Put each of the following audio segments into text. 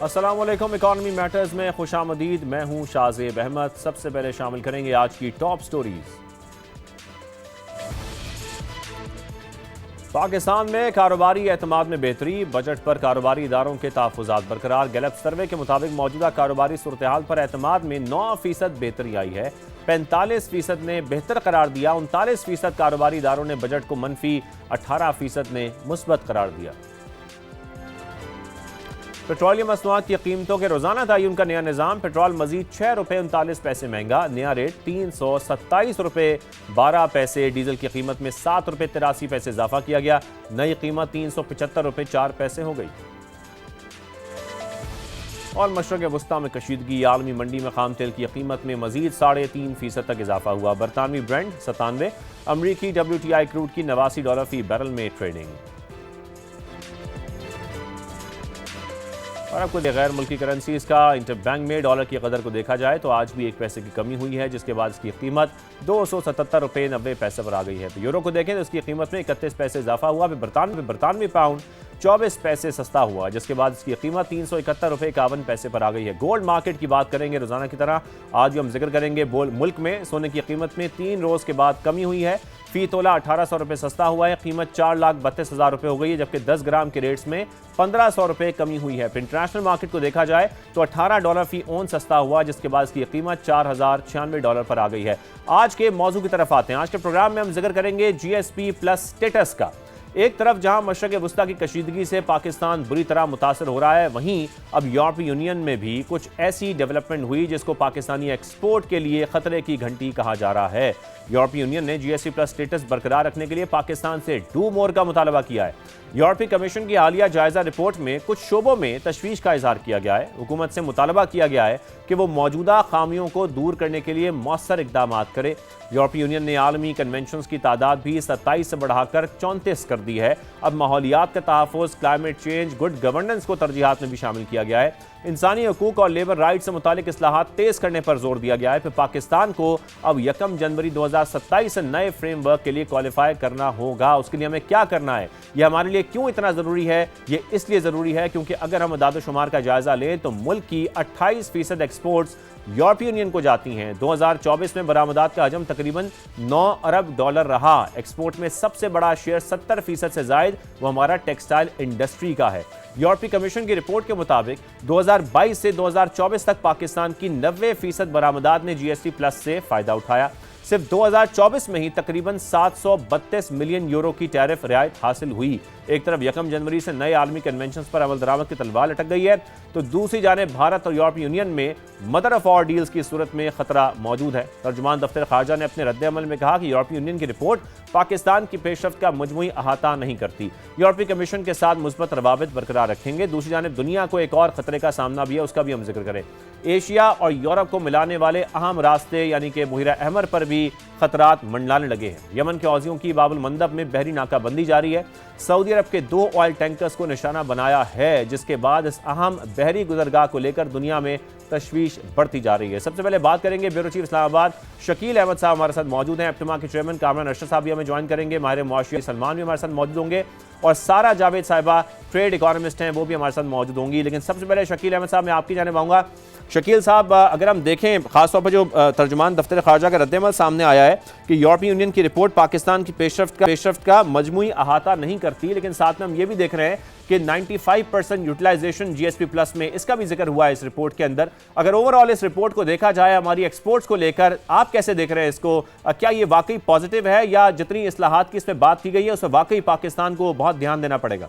अस्सलाम वालेकुम। Economy matters में खुशामदीद। मैं हूं शाहजेब अहमद। सबसे पहले शामिल करेंगे आज की टॉप स्टोरीज। पाकिस्तान में कारोबारी एतमाद में बेहतरी, बजट पर कारोबारी इदारों के तहफ़्फ़ुज़ात बरकरार। गैलप सर्वे के मुताबिक मौजूदा कारोबारी सूरत हाल पर एतमाद में 9% बेहतरी आई है। 45% ने बेहतर करार दिया। 39% कारोबारी इदारों ने बजट को मनफी, 18% ने मुस्बत करार दिया। पेट्रोलियम मसनूआत की कीमतों के रोजाना तयन का नया निज़ाम। पेट्रोल मजीद ₹6.39 महंगा। नया रेट ₹327.12। डीजल की कीमत में ₹7.83 इजाफा किया गया। नई कीमत ₹375.04 हो गई। और मशरक़ वस्ता में कशीदगी। आलमी मंडी में खाम तेल की कीमत में मजीद 3.5% तक इजाफा हुआ। बरतानवी ब्रेंड 97, अमरीकी WTI क्रूड की $89 फी बैरल में ट्रेडिंग। और आपको गैर मुल्की करेंसीज का इंटरबैंक में डॉलर की कदर को देखा जाए तो आज भी 1 पैसे की कमी हुई है, जिसके बाद इसकी कीमत ₹277.90 पर आ गई है। तो यूरो को देखें तो इसकी कीमत में 31 पैसे इजाफा हुआ। बरतानवी पाउंड 24 पैसे सस्ता हुआ, जिसके बाद इसकी कीमत ₹371.51 पर आ गई है। गोल्ड मार्केट की बात करेंगे रोजाना की तरह। आज भी हम जिक्र करेंगे मुल्क में सोने की कीमत में 3 रोज के बाद कमी हुई है। फी तोला ₹1800 सस्ता हुआ है। कीमत ₹4,32,000 हो गई है, जबकि 10 ग्राम के रेट्स में ₹1500 कमी हुई है। इंटरनेशनल मार्केट को देखा जाए तो $18 फी ओन सस्ता हुआ, जिसके बाद इसकी कीमत $4096 पर आ गई है। आज के मौजू की तरफ आते हैं। आज के प्रोग्राम में हम जिक्र करेंगे GSP प्लस स्टेटस का। एक तरफ जहां मशरक़ वस्ता की कशीदगी से पाकिस्तान बुरी तरह मुतासर हो रहा है, वहीं अब यूरोपीय यूनियन में भी कुछ ऐसी डेवलपमेंट हुई जिसको पाकिस्तानी एक्सपोर्ट के लिए खतरे की घंटी कहा जा रहा है। यूरोपीय यूनियन ने GSP प्लस स्टेटस बरकरार रखने के लिए पाकिस्तान से डू मोर का मुतालबा किया है। यूरोपीय कमीशन की हालिया जायजा रिपोर्ट में कुछ शोबों में तशवीश का इजहार किया गया है। हुकूमत से मुतालबा किया गया है कि वो मौजूदा खामियों को दूर करने के लिए मौसर इकदाम करे। यूरोपीय यूनियन ने आलमी कन्वेंशन की तादाद भी 27 से बढ़ाकर 34 कर दी है। अब माहौलियात का तहफ़्फ़ुज़, क्लाइमेट चेंज, गुड गवर्नेंस को तरजीहात में भी शामिल किया गया है। इंसानी हकूक और लेबर राइट से मुतालिक इस्लाहात तेज करने पर जोर दिया गया है। फिर पाकिस्तान को अब 1 जनवरी 2027 से नए फ्रेमवर्क के लिए क्वालिफाई करना होगा। उसके लिए हमें क्या करना है, यह हमारे लिए क्यों इतना ज़रूरी है? ये इसलिए ज़रूरी है क्योंकि अगर हम अदाद-ओ-शुमार का जायज़ा लें तो मुल्क की 28% एक्सपोर्ट्स यूरोपीय यूनियन को जाती हैं। 2024 में बरामदात का हजम तकरीबन $9 अरब रहा। एक्सपोर्ट में सबसे बड़ा शेयर 70% से जायद वो हमारा टेक्सटाइल इंडस्ट्री का है। यूरोपीय कमीशन की रिपोर्ट के मुताबिक 2022 से 2024 तक पाकिस्तान की 90% बरामदात ने GSP प्लस से फायदा उठाया। सिर्फ 2024 में ही तकरीबन 732 मिलियन यूरो की टैरिफ रियायत हासिल हुई। एक तरफ 1 जनवरी से नए आलमी कन्वेंशन पर अमल दरामद की तलवार लटक गई है, तो दूसरी जानिब भारत और यूरोपीय यूनियन में मदर ऑफ ऑल डील्स की सूरत में खतरा मौजूद है। तर्जुमान दफ्तर खारजा ने अपने रद्द-ए-अमल में कहा कि यूरोपीय यूनियन की रिपोर्ट पाकिस्तान की पेशरफ्त का मजमूई अहाता नहीं करती। यूरोपीय कमीशन के साथ मुस्बत रवाबित बरकरार रखेंगे। दूसरी जानिब दुनिया को एक और खतरे का सामना भी है, उसका भी हम जिक्र करें। एशिया और यूरोप को मिलाने वाले अहम रास्ते यानी कि बहिरा अहमर पर भी खतरात मंडलाने लगे हैं। यमन के हौजियों की बाबुल मंदब में बहरी नाकाबंदी जारी है। सऊदी अरब के 2 ऑयल टैंकर्स को निशाना बनाया है, जिसके बाद इस अहम बहरी गुजरगाह को लेकर दुनिया में तशवीश बढ़ती जा रही है। सबसे पहले बात करेंगे ब्यूरो चीफ इस्लामाबाद शकील अहमद साहब हमारे साथ मौजूद हैं। एप्टमा के चेयरमैन कामरान अरशद साहब भी हमें ज्वाइन करेंगे। माहिर मुआशरत सलमान भी हमारे साथ मौजूद होंगे और सारा जावेद साहिबा ट्रेड इकोनॉमिस्ट हैं, वो भी हमारे साथ मौजूद होंगी। लेकिन सबसे पहले शकील अहमद साहब मैं आपकी जानिब आऊँगा। शकील साहब, अगर हम देखें खासतौर पर जो तर्जुमान दफ्तर खारजा का रद्द-ए-अमल सामने आया है कि यूरोपीय यूनियन की रिपोर्ट पाकिस्तान की पेशरफ्त का मजमूई अहाता नहीं करती, लेकिन साथ में हम ये भी देख रहे हैं कि 95% यूटिलाइजेशन GSP प्लस में, इसका भी जिक्र हुआ है इस रिपोर्ट के अंदर। अगर ओवरऑल इस रिपोर्ट को देखा जाए हमारी एक्सपोर्ट्स को लेकर, आप कैसे देख रहे हैं इसको? क्या ये वाकई पॉजिटिव है या जितनी इस्लाहात की इस पर बात की गई है उस पर वाकई पाकिस्तान को बहुत ध्यान देना पड़ेगा?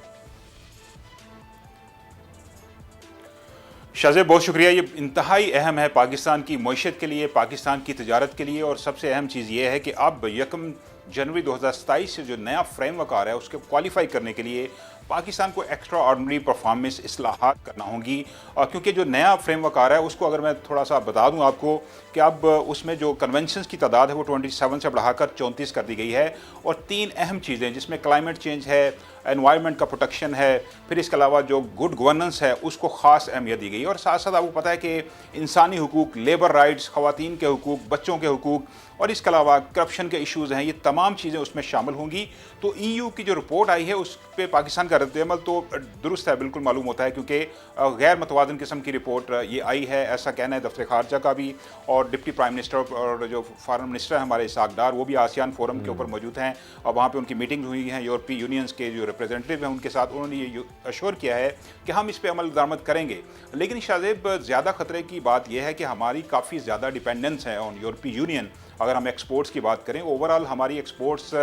शाहजेब, बहुत शुक्रिया। ये इंतहाई अहम है पाकिस्तान की मईशत के लिए, पाकिस्तान की तजारत के लिए। और सबसे अहम चीज़ ये है कि अब 1 जनवरी 2027 से जो नया फ्रेमवर्क आ रहा है उसके क्वालिफाई करने के लिए पाकिस्तान को एक्स्ट्रा ऑर्डनरी परफॉर्मेंस इस्लाहात करना होंगी। क्योंकि जो नया फ्रेमवर्क आ रहा है उसको अगर मैं थोड़ा सा बता दूं आपको कि अब उसमें जो कन्वेंशंस की तादाद है वो 27 से बढ़ाकर 34 कर दी गई है। और 3 अहम चीज़ें जिसमें क्लाइमेट चेंज है, एनवायरनमेंट का प्रोटेक्शन है, फिर इसके अलावा जो गुड गवर्नेंस है उसको ख़ास अहमियत दी गई। और साथ साथ आपको पता है कि इंसानी हुकूक, लेबर राइट्स, ख़वातीन के हुकूक, बच्चों के हुकूक और इसके अलावा करप्शन के इश्यूज़ हैं, ये तमाम चीज़ें उसमें शामिल होंगी। तो EU की जो रिपोर्ट आई है उस पर पाकिस्तान का रद्द-ए-अमल तो दुरुस्त है, बिल्कुल मालूम होता है, क्योंकि गैर मतवाज़न किस्म की रिपोर्ट ये आई है, ऐसा कहना है दफ्तर खारजा का भी। और डिप्टी प्राइम मिनिस्टर और जो फॉरेन मिनिस्टर हैं हमारे इसहाक डार, वो भी आसियान फोरम के ऊपर मौजूद हैं और वहाँ पे उनकी मीटिंग हुई है यूरोपीय यूनियंस के जो रिप्रेजेंटेटिव हैं उनके साथ। उन्होंने ये अश्योर किया है कि हम इस पर अमल दरामद करेंगे। लेकिन शाहजेब, ज़्यादा खतरे की बात यह है कि हमारी काफ़ी ज़्यादा डिपेंडेंस है ऑन यूरोपीय यूनियन। अगर हम एक्सपोर्ट्स की बात करें, ओवरऑल हमारी एक्सपोर्ट्स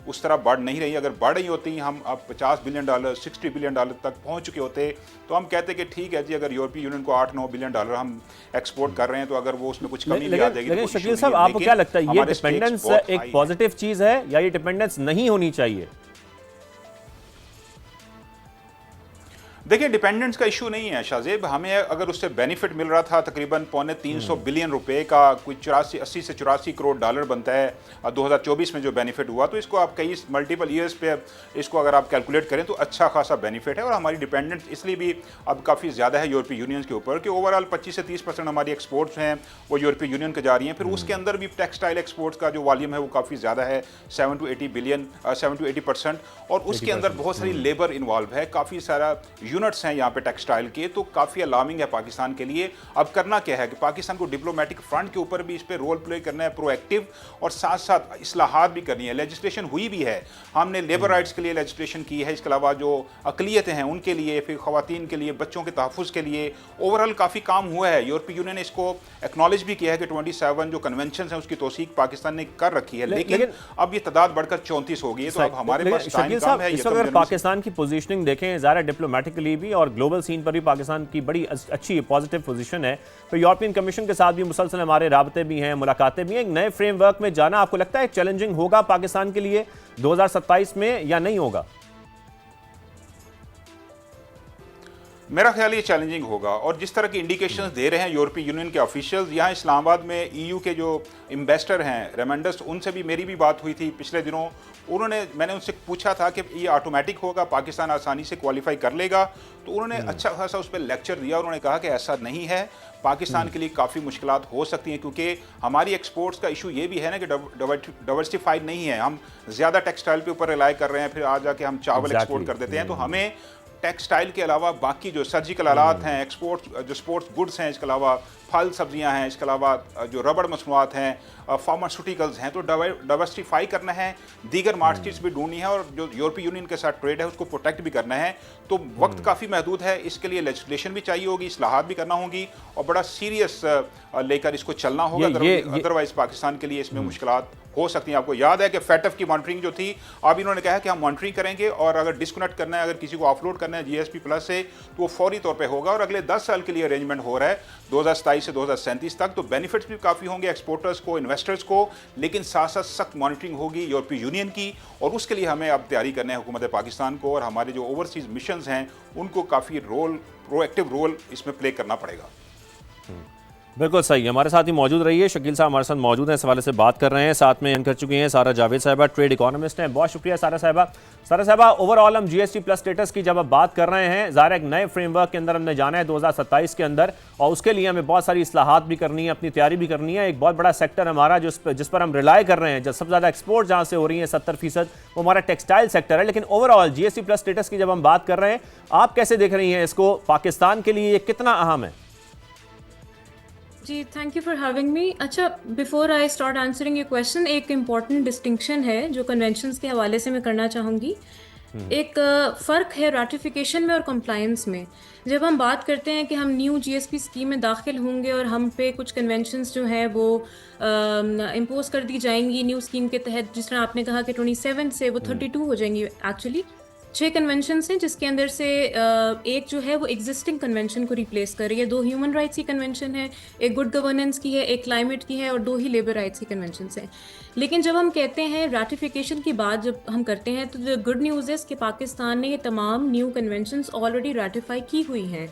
उस तरह बढ़ नहीं रही। अगर बढ़ रही होती, हम अब $50 बिलियन, $60 बिलियन तक पहुंच चुके होते, तो हम कहते कि ठीक है जी, अगर यूरोपीय यूनियन को $8-9 बिलियन हम एक्सपोर्ट कर रहे हैं, तो अगर वो उसमें कुछ कमी भी आ जाएगी। लेकिन शकील साहब, आपको क्या लगता है, ये डिपेंडेंस एक पॉजिटिव चीज है या ये डिपेंडेंस नहीं होनी चाहिए? देखिए, डिपेंडेंस का इशू नहीं है शाहजेब। हमें अगर उससे बेनिफिट मिल रहा था, तकरीबन $350 बिलियन का, कोई 80 से 84 करोड़ डॉलर बनता है 2024 में जो बेनिफिट हुआ, तो इसको आप कई मल्टीपल ईयर्स पे इसको अगर आप कैलकुलेट करें तो अच्छा खासा बेनिफिट है। और हमारी डिपेंडेंस इसलिए भी अब काफ़ी ज़्यादा है यूरोपीय यूनियन के ऊपर कि ओवरऑल 25 से 30% हमारी एक्सपोर्ट्स हैं वो यूरोपीय यूनियन के जा रही हैं। फिर उसके अंदर भी टेक्सटाइल एक्सपोर्ट्स का जो वॉल्यूम है वो काफ़ी ज़्यादा है, 7 to 80%। और उसके अंदर बहुत सारी लेबर इन्वॉल्व है, काफ़ी सारा यूनिट्स हैं यहाँ पे टेक्सटाइल के, तो काफ़ी अलार्मिंग है पाकिस्तान के लिए। अब करना क्या है कि पाकिस्तान को डिप्लोमेटिक फ्रंट के ऊपर भी इस पर रोल प्ले करना है, प्रोएक्टिव, और साथ साथ इस्लाहात भी करनी है। लेजिस्लेशन हुई भी है, हमने लेबर राइट्स के लिए लेजिस्लेशन की है, इसके अलावा जो अकलियतें हैं उनके लिए, फिर ख़वातीन के लिए, बच्चों के तहफ़्फ़ुज़ के लिए ओवरऑल काफ़ी काम हुआ है। यूरोपीय यूनियन ने इसको एक्नॉलेज भी किया है कि 27 जो कन्वेंशन है उसकी तौसीक पाकिस्तान ने कर रखी है, लेकिन अब ये तादाद बढ़कर 34 हो गई है। तो अब हमारे पास टाइम कम है। अगर पाकिस्तान की पोजीशनिंग देखें ज़रा डिप्लोमेटिकली भी और ग्लोबल सीन पर भी पाकिस्तान की बड़ी अच्छी पॉजिटिव पोजीशन है, तो यूरोपियन कमीशन के साथ भी मुसलसल हमारे राबते भी हैं, मुलाकातें भी हैं। एक नए फ्रेमवर्क में जाना आपको लगता है चैलेंजिंग होगा पाकिस्तान के लिए 2027 में या नहीं होगा? मेरा ख्याल ये चैलेंजिंग होगा। और जिस तरह की इंडिकेशंस दे रहे हैं यूरोपीय यूनियन के ऑफिशियल्स, यहाँ इस्लामाबाद में EU के जो एम्बेसडर हैं रेमेंडस, उनसे भी मेरी भी बात हुई थी पिछले दिनों। मैंने उनसे पूछा था कि ये ऑटोमेटिक होगा, पाकिस्तान आसानी से क्वालिफाई कर लेगा, तो उन्होंने अच्छा खासा उस पर लेक्चर दिया। उन्होंने कहा कि ऐसा नहीं है, पाकिस्तान के लिए काफ़ी मुश्किलात हो सकती हैं, क्योंकि हमारी एक्सपोर्ट्स का इशू ये भी है ना कि डाइवर्सिफाइड नहीं है। हम ज़्यादा टेक्सटाइल पे ऊपर रिलाई कर रहे हैं, फिर आ जाके हम चावल एक्सपोर्ट कर देते हैं। तो हमें टेक्सटाइल के अलावा बाकी जो सर्जिकल आलात हैं, एक्सपोर्ट जो स्पोर्ट्स गुड्स हैं, इसके अलावा फल सब्जियां हैं, इसके अलावा जो रबड़ मसनूआत हैं, फार्मास्यूटिकल्स हैं, तो डाइवर्सिफाई करना है, दीगर मार्केट्स भी ढूंढनी है, और जो यूरोपीय यूनियन के साथ ट्रेड है उसको प्रोटेक्ट भी करना है। तो वक्त काफ़ी महदूद है, इसके लिए लेजिस्लेशन भी चाहिए होगी, इस्लाहात भी करना होगी, और बड़ा सीरियस लेकर इसको चलना होगा। अदरवाइज पाकिस्तान के लिए इसमें मुश्किलात हो सकती हैं। आपको याद है कि फैटफ की मॉनिटरिंग जो थी, अब इन्होंने कहा कि हम मॉनिटरिंग करेंगे, और अगर डिस्कनेक्ट करना है, अगर किसी को ऑफलोड करना है GSP प्लस से, तो वो फौरी तौर पे होगा। और अगले 10 साल के लिए अरेंजमेंट हो रहा है 2027 से 2037 तक। तो बेनिफिट्स भी काफ़ी होंगे एक्सपोर्टर्स को, इन्वेस्टर्स को, लेकिन साथ साथ सख्त मॉनिटरिंग होगी यूरोपीय यूनियन की। और उसके लिए हमें अब तैयारी करना है हुकूमत पाकिस्तान को, और हमारे जो ओवरसीज़ मिशंस हैं उनको काफ़ी प्रोएक्टिव रोल इसमें प्ले करना पड़ेगा। बिल्कुल सही। हमारे साथ ही मौजूद रहिए, शकील साहब हमारे साथ मौजूद हैं, इस हवाले से बात कर रहे हैं। साथ में कर चुकी हैं सारा जावेद साहिबा, ट्रेड इकोनॉमिस्ट हैं। बहुत शुक्रिया सारा साहिबा। सारा साहिबा, ओवरऑल हम GST प्लस स्टेटस की जब अब बात कर रहे हैं, ज़ाहिर एक नए फ्रेमवर्क के अंदर हमने जाना है 2027 के अंदर, और उसके लिए हमें बहुत सारी इस्लाहात भी करनी है, अपनी तैयारी भी करनी है। एक बहुत बड़ा सेक्टर हमारा जिस पर हम रिलाई कर रहे हैं, जब सबसे ज़्यादा एक्सपोर्ट जहाँ से हो रही है 70%, वो हमारा टेक्सटाइल सेक्टर है। लेकिन ओवरऑल GST प्लस स्टेटस की जब हम बात कर रहे हैं, आप कैसे देख रही हैं इसको? पाकिस्तान के लिए ये कितना अहम है? जी, thank you for having me. अच्छा, before I start answering your question, एक इम्पॉर्टेंट डिस्टिंक्शन है जो कन्वेंशंस के हवाले से मैं करना चाहूँगी। एक फ़र्क है रैटिफिकेशन में और कंप्लायंस में। जब हम बात करते हैं कि हम न्यू GSP स्कीम में दाखिल होंगे और हम पे कुछ कन्वेंशंस जो हैं वो इम्पोज कर दी जाएंगी न्यू स्कीम के तहत, जिस तरह आपने कहा कि 27 से वो 32 हो जाएंगी। एक्चुअली 6 कन्वेंशंस हैं, जिसके अंदर से एक जो है वो एग्जिस्टिंग कन्वेंशन को रिप्लेस कर रही है। 2 ह्यूमन राइट्स की कन्वेंशन है, एक गुड गवर्नेंस की है, एक क्लाइमेट की है, और 2 ही लेबर राइट्स की कन्वेंशंस हैं। लेकिन जब हम कहते हैं रैटिफिकेशन की बात जब हम करते हैं, तो द गुड न्यूज़ है कि पाकिस्तान ने ये तमाम न्यू कन्वेंशंस ऑलरेडी रैटिफाई की हुई हैं।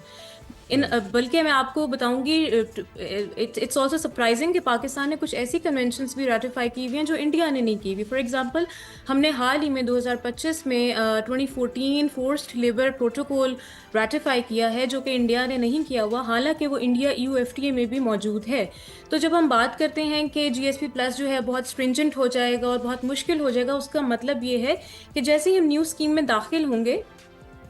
बल्कि मैं आपको बताऊंगी, इट्स ऑल्सो सरप्राइजिंग कि पाकिस्तान ने कुछ ऐसी कन्वेंशंस भी रेटिफाई की हुई हैं जो इंडिया ने नहीं की हुई। फॉर एग्जांपल, हमने हाल ही में 2025 में 2014 फोर्स्ड लेबर प्रोटोकॉल रेटिफाई किया है, जो कि इंडिया ने नहीं किया हुआ, हालांकि वो इंडिया EUFTA में भी मौजूद है। तो जब हम बात करते हैं कि GSP प्लस जो है बहुत स्ट्रिंजेंट हो जाएगा और बहुत मुश्किल हो जाएगा, उसका मतलब ये है कि जैसे ही हम न्यू स्कीम में दाखिल होंगे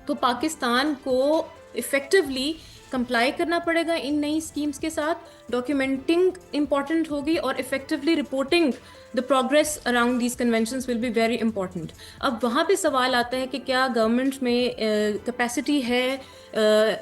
तो पाकिस्तान को इफ़ेक्टिवली कंप्लाई करना पड़ेगा इन नई स्कीम्स के साथ। डॉक्यूमेंटिंग इंपॉर्टेंट होगी और effectively reporting the progress around these conventions will be very important. अब वहाँ पे सवाल आता है कि क्या गवर्नमेंट में कैपेसिटी है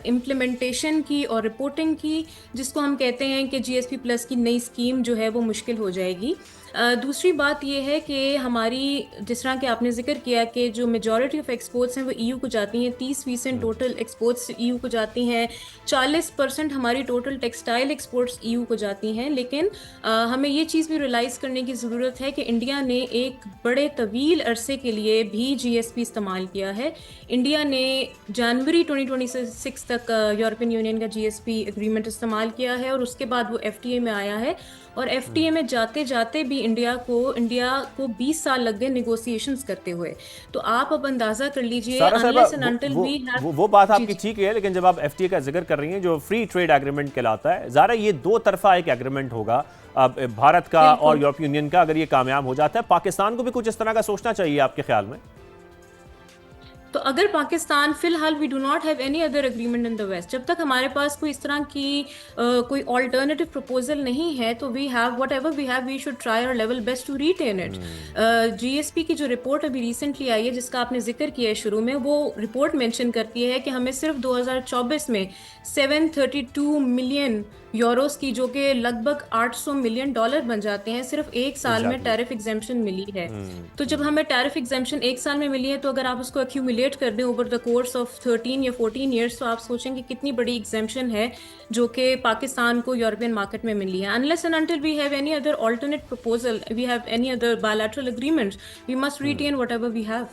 इम्प्लीमेंटेशन की और रिपोर्टिंग की, जिसको हम कहते हैं कि GSP प्लस की नई स्कीम जो है वो मुश्किल हो जाएगी। दूसरी बात ये है कि हमारी, जिस तरह के आपने जिक्र किया कि जो मेजॉरिटी ऑफ एक्सपोर्ट्स हैं वो EU को जाती हैं, 30% टोटल एक्सपोर्ट्स EU को जाती हैं, 40% हमारी टोटल टेक्सटाइल एक्सपोर्ट्स EU को जाती हैं। लेकिन हमें ये चीज़ भी रियलाइज़ करने की ज़रूरत है कि इंडिया ने एक बड़े तवील अरसे के लिए भी GSP इस्तेमाल किया है। इंडिया ने जनवरी 2026 तक यूरोपियन यूनियन का GSP एग्रीमेंट इस्तेमाल किया है और उसके बाद वो FTA में आया है, और FTA में जाते जाते भी इंडिया को 20 साल लग गए नेगोशिएशंस करते हुए। तो आप अब अंदाजा कर लीजिए, unless and until we have वो बात आपकी ठीक है, लेकिन जब आप FTA का जिक्र कर रही हैं जो फ्री ट्रेड एग्रीमेंट कहलाता है, ज़ारा ये दो तरफा एक एग्रीमेंट होगा अब भारत का और यूरोपियन यूनियन का। अगर ये कामयाब हो जाता है, पाकिस्तान को भी कुछ इस तरह का सोचना चाहिए आपके ख्याल में? तो अगर पाकिस्तान, फिलहाल we do not have any other agreement in the west, जब तक हमारे पास कोई इस तरह की कोई ऑल्टरनेटिव प्रपोजल नहीं है, तो we have whatever we have, we should try our level best to retain it. GSP की जो रिपोर्ट अभी रिसेंटली आई है, जिसका आपने जिक्र किया है शुरू में, वो रिपोर्ट मेंशन करती है कि हमें सिर्फ 2024 में 732 मिलियन यूरोस की, जो कि लगभग $800 मिलियन बन जाते हैं, सिर्फ एक साल में टैरिफ एग्जेम्पशन मिली है। तो जब हमें टैरिफ एग्जेम्पशन एक साल में मिली है, तो अगर आप उसको एक्यूमुलेट कर दें ओवर द कोर्स ऑफ 13 या 14 ईयर्स, तो आप सोचेंगे कितनी बड़ी एग्जेम्पशन है जो कि पाकिस्तान को यूरोपियन मार्केट में मिली है। Unless and until we have any other alternate proposal, we have any other bilateral agreement, we must retain whatever we have.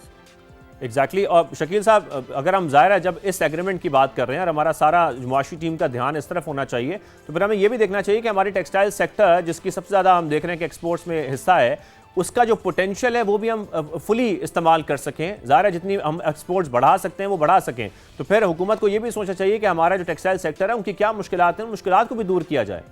Exactly और शकील साहब, अगर हम ज़ाहिर है जब इस एग्रीमेंट की बात कर रहे हैं और हमारा सारा मुआशी टीम का ध्यान इस तरफ होना चाहिए, तो फिर हमें ये भी देखना चाहिए कि हमारी टेक्सटाइल सेक्टर, जिसकी सबसे ज़्यादा हम देख रहे हैं कि एक्सपोर्ट्स में हिस्सा है, उसका जो पोटेंशियल है वो भी हम फुली इस्तेमाल कर सकें। ज़ाहिर है जितनी हम एक्सपोर्ट्स बढ़ा सकते हैं वो बढ़ा सकें। तो फिर हुकूमत को ये भी सोचना चाहिए कि हमारा जो टेक्सटाइल सेक्टर है उनकी क्या मुश्किलात हैं, उन मुश्किलात को भी दूर किया जाए।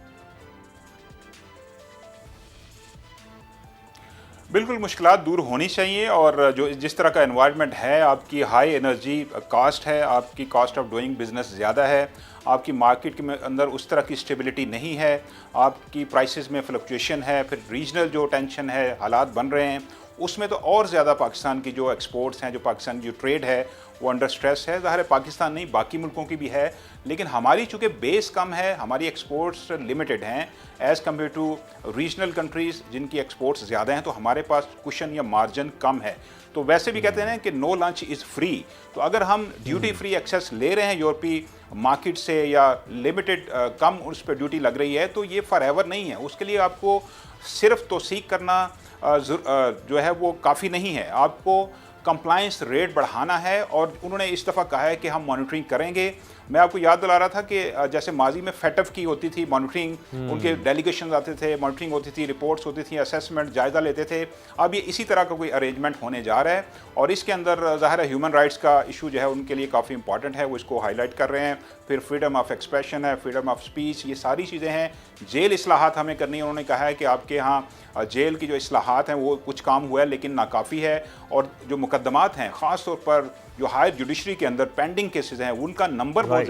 बिल्कुल मुश्किलात दूर होनी चाहिए, और जो जिस तरह का एनवायरनमेंट है, आपकी हाई एनर्जी कास्ट है, आपकी कॉस्ट ऑफ डूइंग बिजनेस ज़्यादा है, आपकी मार्केट के अंदर उस तरह की स्टेबिलिटी नहीं है, आपकी प्राइसेस में फ्लक्चुएशन है, फिर रीजनल जो टेंशन है, हालात बन रहे हैं, उसमें तो और ज़्यादा पाकिस्तान की जो एक्सपोर्ट्स हैं, जो पाकिस्तान की जो ट्रेड है, वो अंडर स्ट्रेस है। ज़ाहिर है पाकिस्तान नहीं, बाकी मुल्कों की भी है, लेकिन हमारी चूँकि बेस कम है, हमारी एक्सपोर्ट्स लिमिटेड हैं as compare to regional countries जिनकी एक्सपोर्ट्स ज़्यादा हैं, तो हमारे पास कुशन या मार्जिन कम है। तो वैसे भी कहते हैं कि नो लंच इज़ फ्री, तो अगर हम ड्यूटी फ्री एक्सेस ले रहे हैं यूरोपीय मार्केट से, या लिमिटेड कम उस पर ड्यूटी लग रही है, तो ये फॉर एवर नहीं है। उसके लिए आपको सिर्फ तौसीक करना जो है वो काफ़ी नहीं है, आपको कंप्लायंस रेट बढ़ाना है, और उन्होंने इस दफ़ा कहा है कि हम मॉनिटरिंग करेंगे। मैं आपको याद दिला रहा था कि जैसे माजी में फेटअप की होती थी मॉनिटरिंग, उनके डेलीगेशन आते थे, मॉनिटरिंग होती थी, रिपोर्ट्स होती थी, असेसमेंट जायज़ा लेते थे। अब ये इसी तरह का कोई अरेंजमेंट होने जा रहा है, और इसके अंदर ज़ाहिर है ह्यूमन राइट्स का इशू जो है उनके लिए काफ़ी इंपॉर्टेंट है, वो इसको हाईलाइट कर रहे हैं। फिर फ्रीडम ऑफ एक्सप्रेशन है, फ्रीडम ऑफ स्पीच, ये सारी चीज़ें हैं। जेल इस्लाहात हमें करनी है, उन्होंने कहा है कि आपके यहाँ जेल की जो इस्लाहात हैं वो कुछ काम हुआ है लेकिन नाकाफ़ी है, और जो मुकदमात हैं ख़ास तौर पर जो हायर जुडिशरी के अंदर पेंडिंग केसेस हैं उनका नंबर बहुत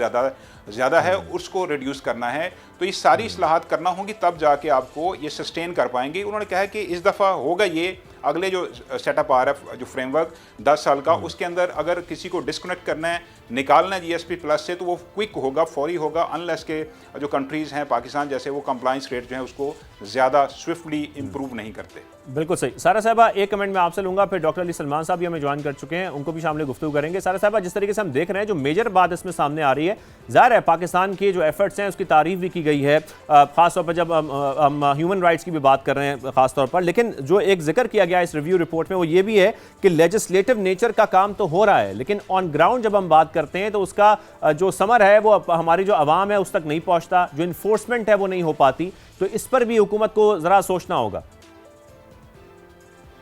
ज़्यादा है, उसको रिड्यूस करना है। तो ये सारी इस्लाहात करना होंगी, तब जाके आपको ये सस्टेन कर पाएंगे। उन्होंने कहा है कि इस दफ़ा होगा ये, अगले जो सेटअप आ रहा है, जो फ्रेमवर्क 10 साल का, उसके अंदर अगर किसी को डिस्कनेक्ट करना है, निकालना है GSP प्लस से, तो वो क्विक होगा, फौरी होगा, अनलेस के जो कंट्रीज़ हैं पाकिस्तान जैसे, वो कंप्लाइंस रेट जो है उसको ज़्यादा स्विफ्टली इंप्रूव नहीं करते। बिल्कुल सही। सारा साहबा, एक कमेंट मैं आपसे लूँगा, फिर डॉक्टर अली सलमान साहब भी हमें ज्वाइन कर चुके हैं, उनको भी शामिल गुफ्तगू करेंगे। सारा साहबा, जिस तरीके से हम देख रहे हैं, जो मेजर बात इसमें सामने आ रही है, ज़ाहिर है पाकिस्तान के जो एफर्ट्स हैं उसकी तारीफ भी की गई है, ख़ासतौर पर जब हम ह्यूमन राइट्स की भी बात कर रहे हैं ख़ासतौर पर। लेकिन जो एक जिक्र किया गया इस रिव्यू रिपोर्ट में, वो ये भी है कि लेजिस्लेटिव नेचर का काम तो हो रहा है, लेकिन ऑन ग्राउंड जब हम बात करते हैं तो उसका जो समर है वो हमारी जो आवाम है उस तक नहीं पहुंचता, जो इन्फोर्समेंट है वो नहीं हो पाती। तो इस पर भी हुकूमत को ज़रा सोचना होगा।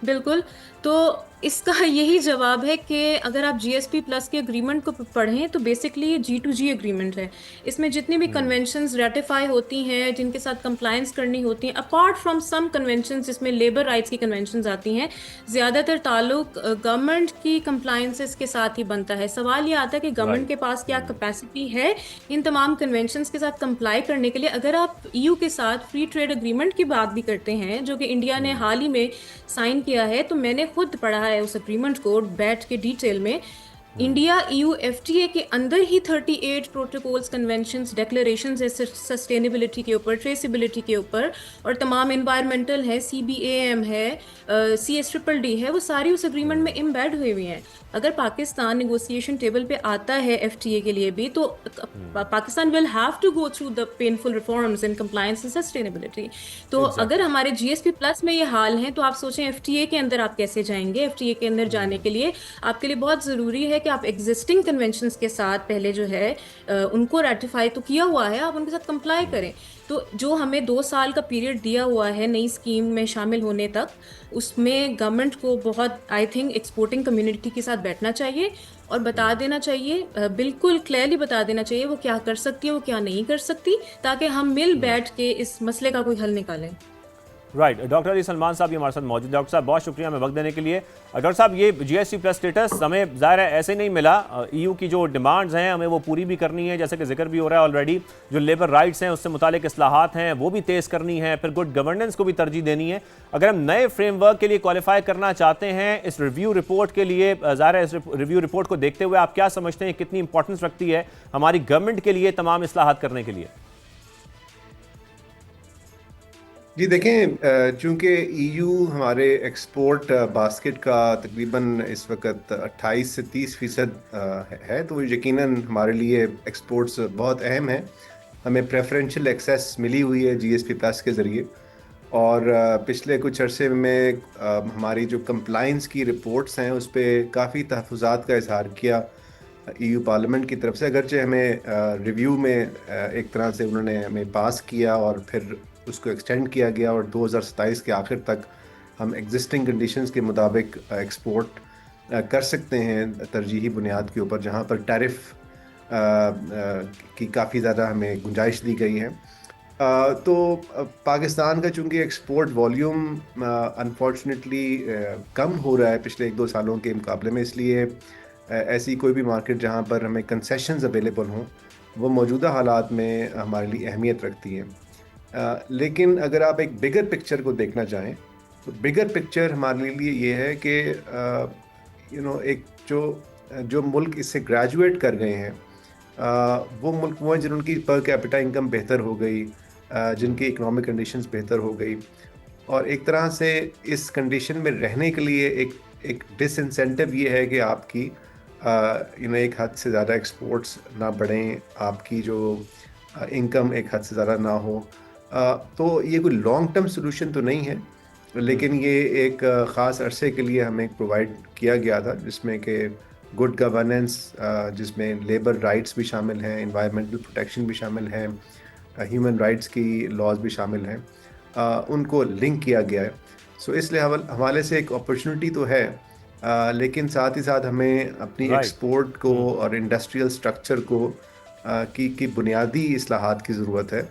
बिल्कुल। तो इसका यही जवाब है कि अगर आप जीएसपी प्लस के एग्रीमेंट को पढ़ें तो बेसिकली ये G2G एग्रीमेंट है। इसमें जितनी भी कन्वेंशंस रेटिफाई होती हैं, जिनके साथ कंप्लायंस करनी होती हैं, अपार्ट फ्रॉम सम कन्वेंशंस जिसमें लेबर राइट्स की कन्वेंशंस आती हैं, ज़्यादातर ताल्लुक गवर्नमेंट की कंप्लायंसेस के साथ ही बनता है। सवाल ये आता है कि गवर्नमेंट के पास क्या कैपेसिटी है इन तमाम कन्वेंशंस के साथ कंप्लाई करने के लिए। अगर आप ईयू के साथ फ्री ट्रेड एग्रीमेंट की बात भी करते हैं, जो कि इंडिया ने हाल ही में साइन किया है, तो मैंने खुद पढ़ा है उस एग्रीमेंट को बैठ के डिटेल में। इंडिया ईयू एफटीए के अंदर ही 38 प्रोटोकॉल्स, कन्वेंशंस, डेक्लेरेशंस है सस्टेनेबिलिटी के ऊपर, ट्रेसिबिलिटी के ऊपर, और तमाम एनवायरमेंटल है, CBAM है, CS-DDD है, वो सारी उस एग्रीमेंट में एम्बेड हुई हुई हैं। अगर पाकिस्तान नेगोशिएशन टेबल पे आता है एफटीए के लिए भी, तो Pakistan will have to go through the painful reforms in compliance and sustainability. तो अगर हमारे जीएसपी प्लस में ये हाल है, तो आप सोचें एफटीए के अंदर आप कैसे जाएंगे। एफटीए के अंदर जाने के लिए आपके लिए बहुत ज़रूरी है कि आप एग्जिस्टिंग कन्वेंशंस के साथ पहले जो है उनको रेटिफाई तो किया हुआ है, आप उनके साथ कंप्लाई करें। तो जो हमें 2 साल का पीरियड दिया हुआ है नई स्कीम में शामिल होने तक, उसमें गवर्नमेंट को बहुत आई थिंक एक्सपोर्टिंग कम्युनिटी के साथ बैठना चाहिए और बता देना चाहिए, बिल्कुल क्लियरली बता देना चाहिए वो क्या कर सकती है, वो क्या नहीं कर सकती, ताकि हम मिल बैठ के इस मसले का कोई हल निकालें। राइट। डॉक्टर अली सलमान साहब ये हमारे साथ मौजूद। डॉक्टर साहब बहुत शुक्रिया हमें वक्त देने के लिए। डॉक्टर साहब ये जीएसटी प्लस स्टेटस हमें ज़ाहिर है ऐसे नहीं मिला, ईयू की जो डिमांड्स हैं हमें वो पूरी भी करनी है, जैसे कि जिक्र भी हो रहा है ऑलरेडी। जो लेबर राइट्स हैं उससे मुतालिक इस्लाहात हैं वो भी तेज़ करनी है, फिर गुड गवर्नेंस को भी तरजीह देनी है। अगर हम नए फ्रेमवर्क के लिए क्वालिफाई करना चाहते हैं इस रिव्यू रिपोर्ट के लिए, ज़ाहिर है इस रिव्यू रिपोर्ट को देखते हुए आप क्या समझते हैं कितनी इंपॉर्टेंस रखती है हमारी गवर्नमेंट के लिए तमाम इस्लाहात करने के लिए? जी देखें, चूंकि ईयू हमारे एक्सपोर्ट बास्केट का तकरीबन इस वक्त 28 से 30% है, तो यकीनन हमारे लिए एक्सपोर्ट्स बहुत अहम है। हमें प्रेफरेंशियल एक्सेस मिली हुई है जीएसपी प्लस के ज़रिए, और पिछले कुछ अरसे में हमारी जो कंप्लाइंस की रिपोर्ट्स हैं उस पर काफ़ी तहफ़्फ़ुज़ात का इज़हार किया ईयू पार्लियामेंट की तरफ से। अगरचे हमें रिव्यू में एक तरह से उन्होंने हमें पास किया और फिर उसको एक्सटेंड किया गया, और 2027 के आखिर तक हम एग्जिस्टिंग कंडीशंस के मुताबिक एक्सपोर्ट कर सकते हैं तरजीही बुनियाद के ऊपर, जहां पर टैरिफ की काफ़ी ज़्यादा हमें गुंजाइश दी गई है। तो पाकिस्तान का चूँकि एक्सपोर्ट वॉल्यूम अनफॉर्चुनेटली कम हो रहा है पिछले 1-2 सालों के मुकाबले में, इसलिए ऐसी कोई भी मार्केट जहाँ पर हमें कंसेशंस अवेलेबल हों वो मौजूदा हालात में हमारे लिए अहमियत रखती हैं। लेकिन अगर आप एक बिगर पिक्चर को देखना चाहें तो बिगर पिक्चर हमारे लिए ये है कि एक जो मुल्क इससे ग्रेजुएट कर गए हैं वो मुल्क वो हैं जिनकी पर कैपिटा इनकम बेहतर हो गई, जिनकी इकोनॉमिक कंडीशंस बेहतर हो गई, और एक तरह से इस कंडीशन में रहने के लिए एक डिसइंसेंटिव ये है कि आपकी एक हद से ज़्यादा एक्सपोर्ट्स ना बढ़ें, आपकी जो इनकम एक हद से ज़्यादा ना हो। तो ये कोई लॉन्ग टर्म सोल्यूशन तो नहीं है, लेकिन ये एक ख़ास अरसे के लिए हमें प्रोवाइड किया गया था, जिसमें कि गुड गवर्नेंस, जिसमें लेबर राइट्स भी शामिल हैं, एनवायरमेंटल प्रोटेक्शन भी शामिल हैं, ह्यूमन राइट्स की लॉज भी शामिल हैं, उनको लिंक किया गया है। सो इसलिए हवाले से एक अपॉर्चुनिटी तो है, लेकिन साथ ही साथ हमें अपनी एक्सपोर्ट को और इंडस्ट्रियल स्ट्रक्चर को की बुनियादी इस्लाहात की ज़रूरत है,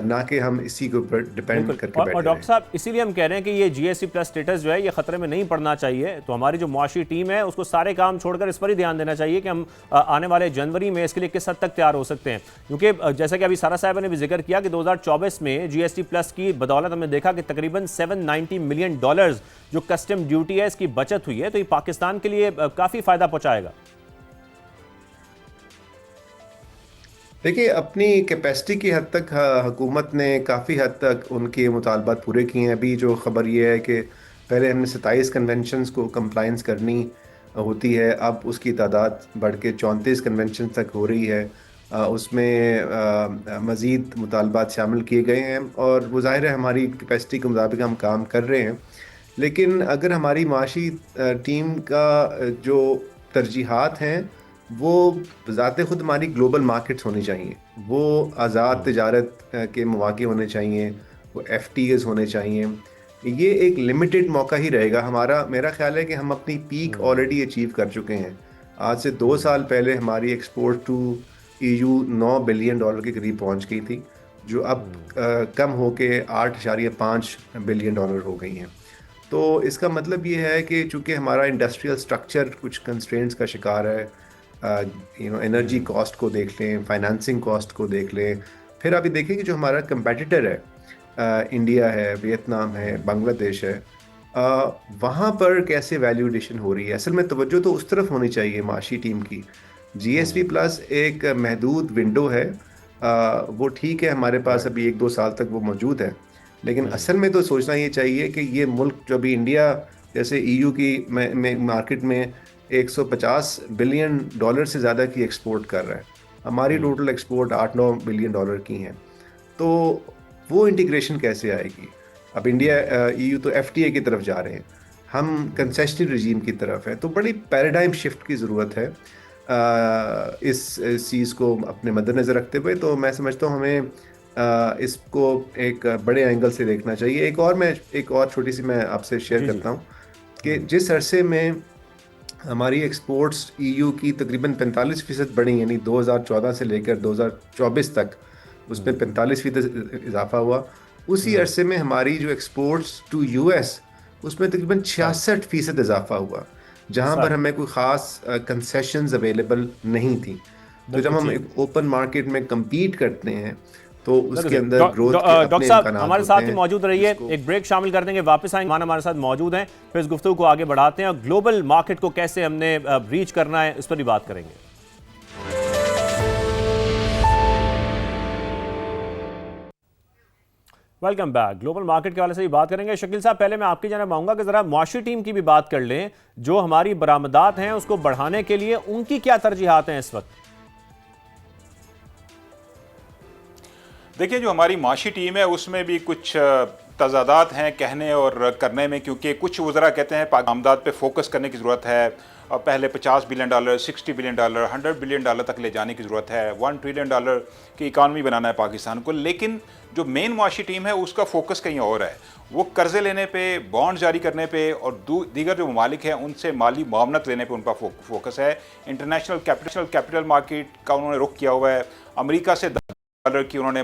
ना कि हम इसी के ऊपर डिपेंड करके बैठे। और डॉक्टर साहब इसीलिए हम कह रहे हैं कि ये जीएसटी प्लस स्टेटस जो है ये खतरे में नहीं पड़ना चाहिए। तो हमारी जो मुआशी टीम है उसको सारे काम छोड़कर इस पर ही ध्यान देना चाहिए कि हम आने वाले जनवरी में इसके लिए किस हद तक तैयार हो सकते हैं, क्योंकि जैसे कि अभी सारा साहब ने भी जिक्र किया कि 2024 में जीएसटी प्लस की बदौलत हमने देखा कि तकरीबन $790 मिलियन जो कस्टम ड्यूटी है इसकी बचत हुई है, तो ये पाकिस्तान के लिए काफ़ी फ़ायदा पहुँचाएगा। देखिए, अपनी कैपेसिटी की हद तक हुकूमत ने काफ़ी हद तक उनके मुतालबात पूरे किए हैं। अभी जो ख़बर ये है कि पहले हमने 27 कन्वेंशंस को कंप्लाइंस करनी होती है, अब उसकी तादाद बढ़ के 34 कन्वेंशन तक हो रही है। उसमें मज़ीद मुतालबात शामिल किए गए हैं, और वो ज़ाहिर है हमारी कैपेसिटी के मुताबिक हम काम कर रहे हैं। लेकिन अगर हमारी माशी टीम का जो तरजीहात हैं वो ज़ाते खुद हमारी ग्लोबल मार्केट्स होनी चाहिए, वो आज़ाद तिजारत के मौके होने चाहिए, वो एफटीएज होने चाहिए। ये एक लिमिटेड मौका ही रहेगा हमारा। मेरा ख्याल है कि हम अपनी पीक ऑलरेडी अचीव कर चुके हैं। आज से 2 साल पहले हमारी एक्सपोर्ट टू ईयू $9 बिलियन के करीब पहुंच गई थी, जो अब कम होके $8.5 बिलियन हो गई हैं। तो इसका मतलब ये है कि चूंकि हमारा इंडस्ट्रियल स्ट्रक्चर कुछ कंस्ट्रेंट्स का शिकार है, एनर्जी कॉस्ट को देख लें, फाइनेंसिंग कॉस्ट को देख लें, फिर अभी देखें कि जो हमारा कंपेटिटर है, इंडिया है, वियतनाम है, बांग्लादेश है, वहाँ पर कैसे वैल्यू एडिशन हो रही है। असल में तवज्जो तो उस तरफ होनी चाहिए माशी टीम की। जीएसपी प्लस एक महदूद विंडो है, वो ठीक है, हमारे पास अभी 1-2 साल तक वो मौजूद है, लेकिन असल में तो सोचना ये चाहिए कि ये मुल्क जो अभी इंडिया जैसे ईयू की मार्केट में $150 बिलियन से ज़्यादा की एक्सपोर्ट कर रहा है, हमारी टोटल एक्सपोर्ट $8-9 बिलियन की हैं। तो वो इंटीग्रेशन कैसे आएगी? अब इंडिया ईयू तो एफटीए की तरफ जा रहे हैं, हम कंसेशनरी रिजीम की तरफ है, तो बड़ी पैराडाइम शिफ्ट की ज़रूरत है इस चीज़ को अपने मद्देनज़र रखते हुए। तो मैं समझता हूँ हमें इसको एक बड़े एंगल से देखना चाहिए। एक और छोटी सी मैं आपसे शेयर करता हूँ कि जिस अरसे में हमारी एक्सपोर्ट्स ईयू की तकरीबन 45% बढ़ी, यानी 2014 से लेकर 2024 तक उसमें 45% इजाफा हुआ, उसी अरसे में हमारी जो एक्सपोर्ट्स टू यूएस उसमें तकरीबन 66% इजाफा हुआ, जहां पर हमें कोई ख़ास कंसेशंस अवेलेबल नहीं थी। तो जब हम एक ओपन मार्केट में compete करते हैं तो उसके अंदर ग्रोथ के अपने डॉक्टर साहब इम्कानात हमारे होते साथ ही हैं। मौजूद रहिए, एक ब्रेक शामिल कर देंगे, वापस आएंगे, हमारे साथ मौजूद हैं, फिर इस गुफ्तगू को आगे बढ़ाते हैं और ग्लोबल मार्केट को कैसे हमने रीच करना है इस पर भी बात करेंगे। Welcome back. ग्लोबल मार्केट के वाले से ही बात करेंगे। शकील साहब, पहले मैं आपकी जानब आऊंगा कि जरा मुआशी टीम की भी बात कर लें, जो हमारी बरामदात हैं उसको बढ़ाने के लिए उनकी क्या तरजीहात हैं इस वक्त? देखिए, जो हमारी माशी टीम है उसमें भी कुछ तजादात हैं कहने और करने में, क्योंकि कुछ वज़रा कहते हैं आमदाद पे फोकस करने की ज़रूरत है, और पहले $50 बिलियन, $60 बिलियन, $100 बिलियन तक ले जाने की ज़रूरत है, $1 ट्रिलियन की इकानमी बनाना है पाकिस्तान को। लेकिन जो मेन मुआशी टीम है उसका फोकस कहीं और है, वो कर्ज़े लेने पे, बॉन्ड जारी करने पे और दीगर जो ममालिक हैं उनसे माली मुआवनत लेने पे उनका फोकस है। इंटरनेशनल कैपिटल मार्केट का उन्होंने रुख किया हुआ है। अमेरिका से डॉलर की उन्होंने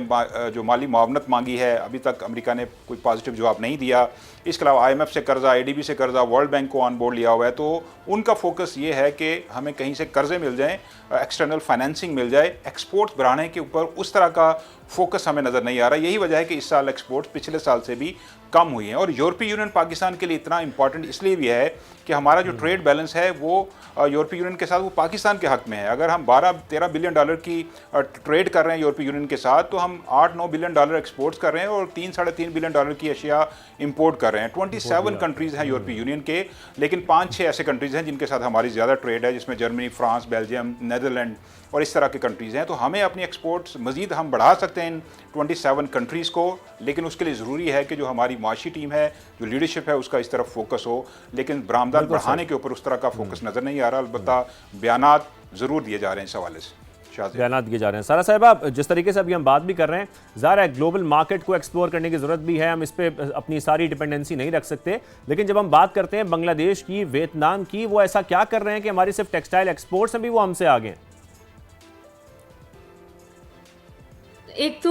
जो माली मुआवनत मांगी है, अभी तक अमेरिका ने कोई पॉजिटिव जवाब नहीं दिया। इसके अलावा IMF से कर्जा, ADB से कर्जा, वर्ल्ड बैंक को ऑन बोर्ड लिया हुआ है। तो उनका फोकस ये है कि हमें कहीं से कर्जे मिल जाएं, एक्सटर्नल फाइनेंसिंग मिल जाए, एक्सपोर्ट्स बढ़ाने के ऊपर उस तरह का फोकस हमें नज़र नहीं आ रहा। यही वजह है कि इस साल एक्सपोर्ट्स पिछले साल से भी कम हुई हैं। और यूरोपीय यूनियन पाकिस्तान के लिए इतना इंपॉर्टेंट इसलिए भी है कि हमारा जो ट्रेड बैलेंस है वो यूरोपीय यूनियन के साथ वो पाकिस्तान के हक में है। अगर हम $12-13 बिलियन की ट्रेड कर रहे हैं यूरोपीय यूनियन के साथ, तो हम $8-9 बिलियन एक्सपोर्ट्स कर रहे हैं और $3-3.5 बिलियन की अशिया इंपोर्ट कर रहे हैं। 27 कंट्रीज़ हैं यूरोपीय यूनियन के, लेकिन 5-6 ऐसे कंट्रीज़ हैं जिनके साथ हमारी ज़्यादा ट्रेड है, जिसमें जर्मनी, फ्रांस, बेल्जियम, नीदरलैंड और इस तरह के कंट्रीज़ हैं। तो हमें अपनी एक्सपोर्ट्स मज़ीद हम बढ़ा सकते हैं इन 27 कंट्रीज़ को, लेकिन उसके लिए ज़रूरी है कि जो हमारी माशी टीम है, जो लीडरशिप है, उसका इस तरफ फोकस हो। लेकिन बरामदात बढ़ाने के ऊपर उस तरह का फोकस नज़र नहीं आ रहा। अलबत्ता बयानात ज़रूर दिए जा रहे हैं इस हवाले से, बयान दिए जा रहे हैं। सारा साहिबा, जिस तरीके से अभी हम बात भी कर रहे हैं, ज़ाहिर है ग्लोबल मार्केट को एक्सप्लोर करने की ज़रूरत भी है, हम इस पर अपनी सारी डिपेंडेंसी नहीं रख सकते। लेकिन जब हम बात करते हैं बांग्लादेश की, वियतनाम की, वो ऐसा क्या कर रहे हैं कि हमारी सिर्फ टेक्सटाइल एक्सपोर्ट्स में भी वो हमसे आगे हैं? एक तो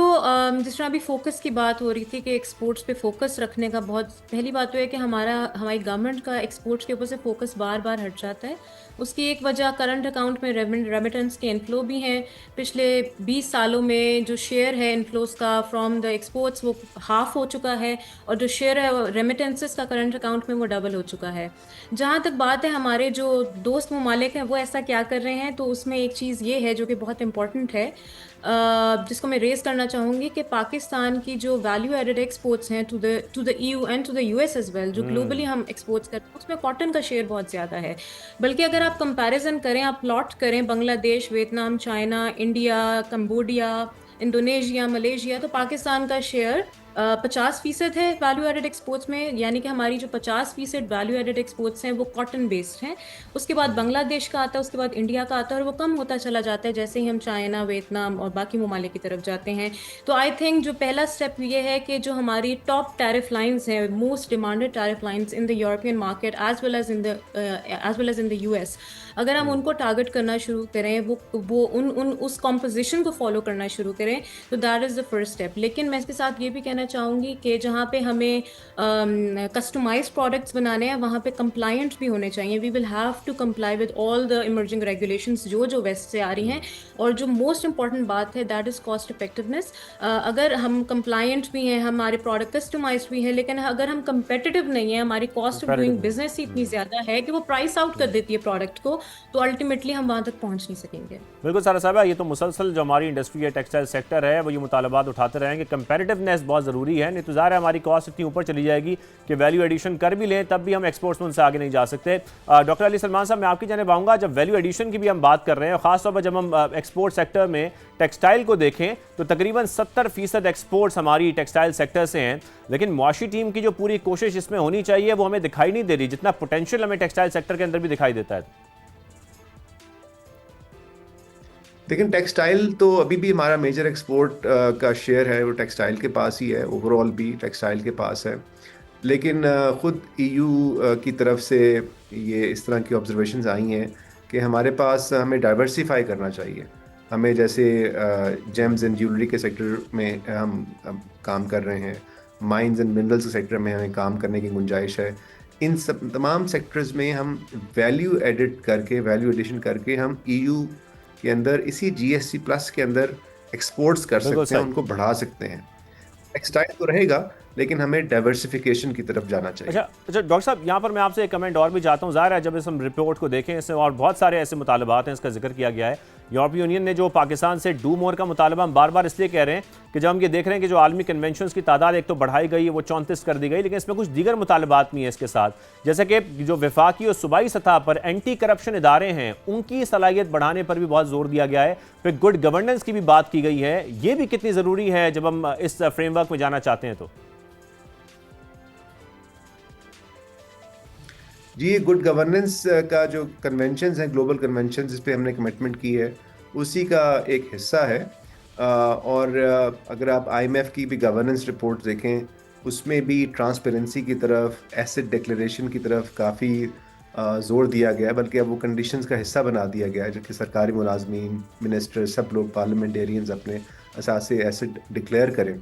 जिस तरह अभी फोकस की बात हो रही थी कि एक्सपोर्ट्स पे फोकस रखने का, बहुत पहली बात तो है कि हमारी गवर्नमेंट का एक्सपोर्ट्स के ऊपर से फोकस बार बार हट जाता है। उसकी एक वजह करंट अकाउंट में रेमिटेंस के इनफ्लो भी हैं। पिछले 20 सालों में जो शेयर है इनफ्लोस का फ्रॉम द एक्सपोर्ट्स वो हाफ हो चुका है, और जो शेयर है रेमिटेंसेस का करंट अकाउंट में वो डबल हो चुका है। जहाँ तक बात है हमारे जो दोस्त ममालिक हैं वो ऐसा क्या कर रहे हैं, तो उसमें एक चीज़ ये है जो कि बहुत इंपॉर्टेंट है, जिसको मैं रेस करना चाहूँगी, कि पाकिस्तान की जो वैल्यू एडेड एक्सपोर्ट्स हैं to the EU and to the US as well, जो ग्लोबली हम एक्सपोर्ट्स करते हैं, उसमें कॉटन का शेयर बहुत ज़्यादा है। बल्कि अगर आप कंपैरिजन करें, आप प्लॉट करें Bangladesh, Vietnam, China, India, Cambodia, Indonesia, Malaysia, तो पाकिस्तान का शेयर 50% है वैल्यू एडेड एक्सपोर्ट्स में, यानी कि हमारी जो 50% वैल्यू एडेड एक्सपोर्ट्स हैं वो कॉटन बेस्ड हैं। उसके बाद बांग्लादेश का आता है, उसके बाद इंडिया का आता है, और वो कम होता चला जाता है जैसे ही हम चाइना, वियतनाम और बाकी ममालिक की तरफ जाते हैं। तो आई थिंक जो पहला स्टेप ये है कि जो हमारी टॉप टैरिफ लाइंस हैं, most demanded tariff lines in the European market as well as in the US, अगर हम उनको टारगेट करना शुरू करें, वो उन उन उस कॉम्पोजिशन को फॉलो करना शुरू करें, तो that is the first step. लेकिन मैं इसके साथ ये भी कहना चाहूँगी कि जहाँ पे हमें कस्टमाइज प्रोडक्ट्स बनाने हैं वहाँ पे कंप्लायंट भी होने चाहिए। We will have to comply with all the emerging regulations जो वेस्ट से आ रही हैं। और जो मोस्ट इंपॉर्टेंट बात है दैट इज़ कॉस्ट इफेक्टिवनेस। अगर हम कंप्लायंट भी हैं, हमारे प्रोडक्ट कस्टमाइज्ड भी हैं, लेकिन अगर हम कंपेटिटिव नहीं है, हमारी कॉस्ट ऑफ डूइंग बिजनेस ही इतनी ज़्यादा है कि वो प्राइस आउट कर देती है प्रोडक्ट को, तो अल्टीमेटली हम वहाँ तक पहुँच नहीं सकेंगे। बिल्कुल सारा साहब, ये तो मुसलसल जो हमारी इंडस्ट्री है, टेक्सटाइल सेक्टर है, वो ये मुतालबात उठाते रहेंगे। कंपैरेटिवनेस बहुत ज़रूरी है, नहीं तो ज़ाहिर है हमारी कॉस्ट इतनी ऊपर चली जाएगी कि वैल्यू एडिशन कर भी लें तब भी हम एक्सपोर्ट्स में उनसे आगे नहीं जा सकते। डॉक्टर अली सलमान साहब, मैं आपकी जानिब आऊँगा। जब वैल्यू एडिशन की भी हम बात कर रहे हैं, ख़ासतौर पर जब हम एक्सपोर्ट सेक्टर में टेक्सटाइल को देखें तो तकरीबन 70% एक्सपोर्ट्स हमारी टेक्सटाइल सेक्टर से हैं, लेकिन मुआशी टीम की जो पूरी कोशिश इसमें होनी चाहिए वो हमें दिखाई नहीं दे रही, जितना पोटेंशियल हमें टेक्सटाइल सेक्टर के अंदर भी दिखाई देता है। लेकिन टेक्सटाइल तो अभी भी हमारा मेजर एक्सपोर्ट का शेयर है, वो टेक्सटाइल के पास ही है, ओवरऑल भी टेक्सटाइल के पास है। लेकिन खुद ईयू की तरफ से ये इस तरह की ऑब्जर्वेशंस आई हैं कि हमारे पास हमें डाइवर्सिफाई करना चाहिए। हमें जैसे जेम्स एंड ज्वेलरी के सेक्टर में हम काम कर रहे हैं, माइंस एंड मिनरल्स के सेक्टर में हमें काम करने की गुंजाइश है। इन सब तमाम सेक्टर्स में हम वैल्यू एडिट करके, वैल्यू एडिशन करके हम ईयू के अंदर इसी जीएसटी प्लस के अंदर एक्सपोर्ट्स कर सकते हैं, उनको बढ़ा सकते हैं। टेक्सटाइल तो रहेगा, लेकिन हमें डाइवर्सिफिकेशन की तरफ जाना चाहिए। अच्छा डॉक्टर साहब, यहाँ पर मैं आपसे एक कमेंट और भी चाहता हूँ। ज़ाहिर है जब इस हम रिपोर्ट को देखें, इसमें और बहुत सारे ऐसे मुतालबात हैं, इसका जिक्र किया गया है। यूरोपीय यूनियन ने जो पाकिस्तान से डू मोर का मुतालबा हम बार बार इसलिए कह रहे हैं कि जब हम ये देख रहे हैं कि जो आलमी कन्वेंशन की तादाद एक तो बढ़ाई गई है, वो 34 कर दी गई, लेकिन इसमें कुछ दीगर मुतालबात भी हैं इसके साथ, जैसे कि जो वफाकी और सूबाई सतह पर एंटी करप्शन इदारे हैं उनकी सलाहियत बढ़ाने पर भी बहुत जोर दिया गया है। फिर गुड गवर्नेंस की भी बात की गई है। ये भी कितनी ज़रूरी है जब हम इस फ्रेमवर्क में जाना चाहते हैं तो? जी, गुड गवर्नेंस का जो कन्वेंशंस हैं, ग्लोबल कन्वेंशंस जिस पे हमने कमिटमेंट की है, उसी का एक हिस्सा है। और अगर आप आईएमएफ की भी गवर्नेंस रिपोर्ट देखें, उसमें भी ट्रांसपेरेंसी की तरफ, एसेट डिक्लेरेशन की तरफ काफ़ी ज़ोर दिया गया है, बल्कि अब वो कंडीशंस का हिस्सा बना दिया गया है, जो कि सरकारी मुलाजमीन, मिनिस्टर, सब लोग, पार्लियामेंटेरियंस अपने असासे एसेट डिक्लेयर करें।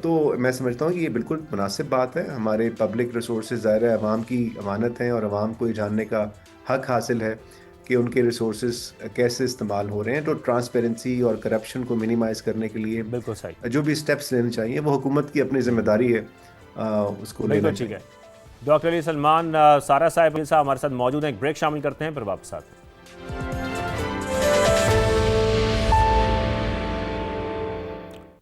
तो मैं समझता हूँ कि ये बिल्कुल मुनासिब बात है। हमारे पब्लिक रिसोर्सेज ज़ाहिर है अवाम की अमानत हैं, और अवाम को ये जानने का हक हासिल है कि उनके रिसोर्सेज कैसे इस्तेमाल हो रहे हैं। तो ट्रांसपेरेंसी और करप्शन को मिनिमाइज़ करने के लिए बिल्कुल सही, जो भी स्टेप्स लेने चाहिए वो हुकूमत की अपनी जिम्मेदारी है, उसको लेना ठीक चाहिए। है। डॉक्टर अली सलमान सारा साहब हमारे साथ मौजूद हैं। एक ब्रेक शामिल करते हैं, फिर वापस आते हैं।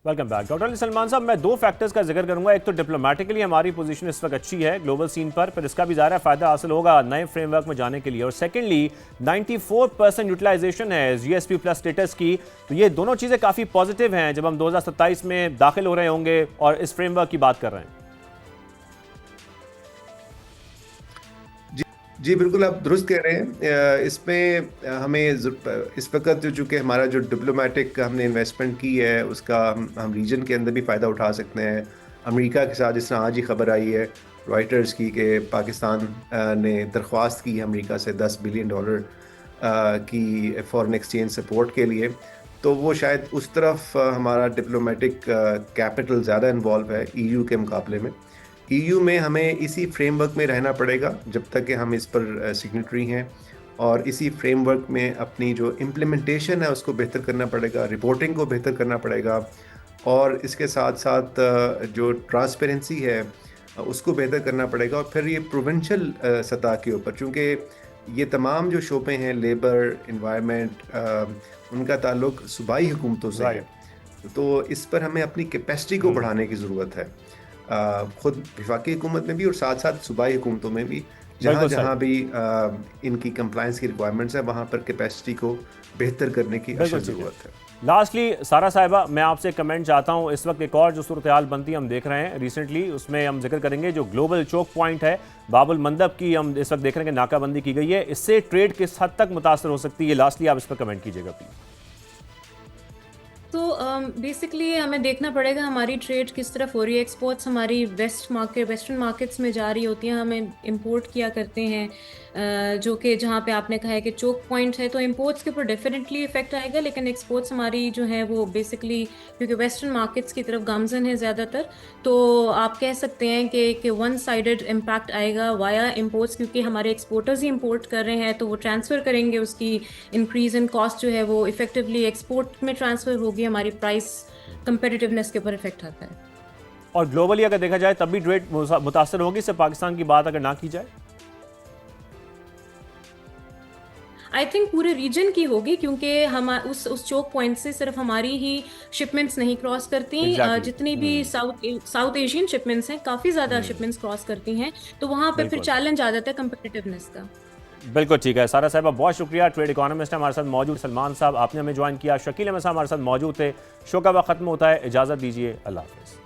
Welcome back. Doctor Ali Salman साहब, मैं दो फैक्टर्स का जिक्र करूंगा। एक तो डिप्लोमेटिकली हमारी पोजीशन इस वक्त अच्छी है ग्लोबल सीन पर, फिर इसका भी ज़्यादा फ़ायदा हासिल होगा नए फ्रेमवर्क में जाने के लिए। और सेकेंडली 94% यूटिलाइजेशन है जीएसपी प्लस स्टेटस की, तो ये दोनों चीज़ें काफ़ी पॉजिटिव हैं जब हम 2027 में दाखिल हो रहे होंगे और इस फ्रेमवर्क की बात कर रहे हैं। जी बिल्कुल, आप दुरुस्त कह रहे हैं। इसमें हमें इस वक्त चूँकि हमारा जो डिप्लोमेटिक हमने इन्वेस्टमेंट की है, उसका हम रीजन के अंदर भी फ़ायदा उठा सकते हैं। अमेरिका के साथ, जिस तरह आज ही खबर आई है रॉयटर्स की कि पाकिस्तान ने दरख्वास्त की है अमेरिका से $10 बिलियन की फॉरेन एक्सचेंज सपोर्ट के लिए, तो वो शायद उस तरफ हमारा डिप्लोमेटिक कैपिटल ज़्यादा इन्वॉल्व है ईयू के मुकाबले में। ईयू में हमें इसी फ्रेमवर्क में रहना पड़ेगा जब तक कि हम इस पर सिग्नेटरी हैं, और इसी फ्रेमवर्क में अपनी जो इम्प्लीमेंटेशन है उसको बेहतर करना पड़ेगा, रिपोर्टिंग को बेहतर करना पड़ेगा, और इसके साथ साथ जो ट्रांसपेरेंसी है उसको बेहतर करना पड़ेगा। और फिर ये प्रोविंशियल सतह के ऊपर, चूँकि ये तमाम जो शोबे हैं, लेबर, एनवायरनमेंट, उनका ताल्लुक सूबाई हुकूमतों से है, तो इस पर हमें अपनी कैपेसिटी को बढ़ाने की ज़रूरत है, खुद वफाकी हुकूमत में भी और साथ साथ सूबाई हुकूमतों में भी, जहाँ बिल्कुल जहाँ सही। भी इनकी कंप्लायंस की रिक्वायरमेंट्स है वहाँ पर कैपेसिटी को बेहतर करने की बिल्कुल अशद ठीक है। ज़रूरत है। लास्टली सारा साहिबा, मैं आपसे एक कमेंट चाहता हूं। इस वक्त एक और जो सूरत हाल बनती है हम देख रहे हैं रिसेंटली, उसमें हम जिक्र करेंगे जो ग्लोबल चोक पॉइंट है बाबुल मंदब की, हम इस वक्त देख रहे हैं कि नाकाबंदी की गई है। इससे ट्रेड किस हद तक मुतासर हो सकती है? लास्टली आप इस पर कमेंट कीजिएगा प्लीज। तो बेसिकली हमें देखना पड़ेगा हमारी ट्रेड किस तरफ हो रही है। एक्सपोर्ट्स हमारी वेस्टर्न मार्केट्स में जा रही होती हैं, हमें इंपोर्ट किया करते हैं, जो कि जहाँ पे आपने कहा है कि चोक पॉइंट है, तो इंपोर्ट्स के ऊपर डेफिनेटली इफेक्ट आएगा। लेकिन एक्सपोर्ट्स हमारी जो है वो बेसिकली क्योंकि वेस्टर्न मार्केट्स की तरफ गामजन है ज़्यादातर, तो आप कह सकते हैं कि वन साइडेड इम्पैक्ट आएगा वाया इंपोर्ट्स, क्योंकि हमारे एक्सपोर्टर्स ही इंपोर्ट कर रहे हैं तो वो ट्रांसफ़र करेंगे, उसकी इंक्रीज इन कॉस्ट जो है वो इफेक्टिवली एक्सपोर्ट में ट्रांसफ़र होगी, हमारी प्राइस कंपेटिटिवनेस के ऊपर इफेक्ट आता है। और ग्लोबली अगर देखा जाए तब भी ट्रेड मुतासर होगी, सिर्फ पाकिस्तान की बात अगर ना की जाए? आई थिंक पूरे रीजन की होगी, क्योंकि हम उस चोक पॉइंट से सिर्फ हमारी ही शिपमेंट्स नहीं क्रॉस करती। एग्जैक्टली। जितनी भी साउथ एशियन शिपमेंट्स हैं, काफ़ी ज़्यादा शिपमेंट्स क्रॉस करती हैं, तो वहाँ पे फिर बिल्कुल चैलेंज आ जाता है कंपेटिटिवनेस का। बिल्कुल ठीक है। सारा साहिबा बहुत शुक्रिया। ट्रेड इकोनॉमिस्ट हमारे साथ मौजूद। सलमान साहब आपने हमें ज्वाइन किया। शकील अहमद साहब हमारे साथ मौजूद थे। शो का वक्त खत्म होता है, इजाज़त दीजिए, अल्लाह हाफ़िज़।